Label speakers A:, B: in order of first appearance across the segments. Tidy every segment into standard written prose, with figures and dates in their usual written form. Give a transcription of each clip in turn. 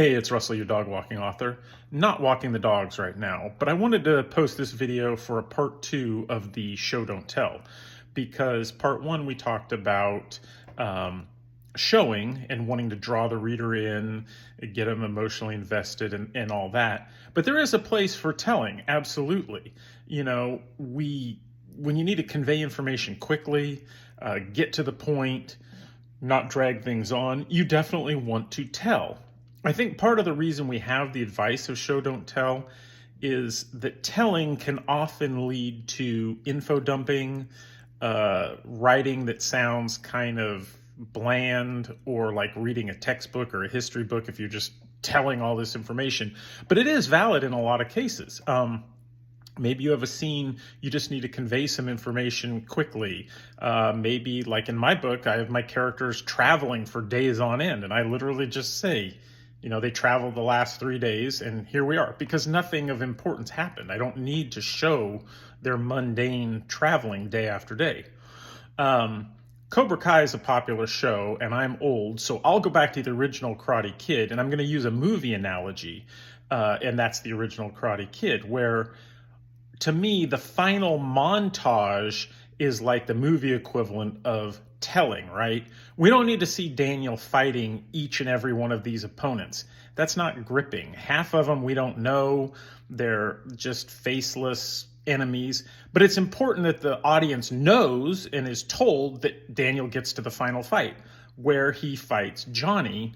A: Hey, it's Russell, your dog walking author. Not walking the dogs right now, but I wanted to post this video for a part 2 of the show don't tell, because part 1 we talked about showing and wanting to draw the reader in, get them emotionally invested and all that. But there is a place for telling, absolutely. You know, when you need to convey information quickly, get to the point, not drag things on, you definitely want to tell. I think part of the reason we have the advice of show don't tell is that telling can often lead to info dumping, writing that sounds kind of bland or like reading a textbook or a history book if you're just telling all this information. But it is valid in a lot of cases. Maybe you have a scene, you just need to convey some information quickly. Maybe like in my book, I have my characters traveling for days on end, and I literally just say, you know, they traveled the last 3 days and here we are, because nothing of importance happened. I don't need to show their mundane traveling day after day. Cobra Kai is a popular show and I'm old, so I'll go back to the original Karate Kid, and I'm going to use a movie analogy, and that's the original Karate Kid, where to me, the final montage is like the movie equivalent of telling, right? We don't need to see Daniel fighting each and every one of these opponents. That's not gripping. Half of them we don't know. They're just faceless enemies. But it's important that the audience knows and is told that Daniel gets to the final fight, where he fights Johnny,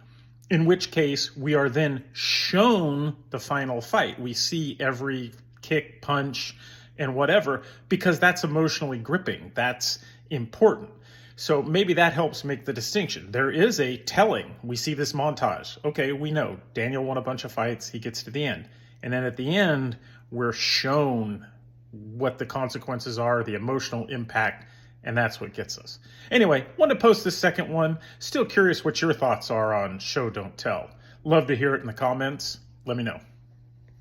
A: in which case we are then shown the final fight. We see every kick, punch, and whatever, because that's emotionally gripping. That's important. So maybe that helps make the distinction. There is a telling. We see this montage. Okay, we know Daniel won a bunch of fights. He gets to the end. And then at the end, we're shown what the consequences are, the emotional impact, and that's what gets us. Anyway, wanted to post this second one. Still curious what your thoughts are on show don't tell. Love to hear it in the comments. Let me know.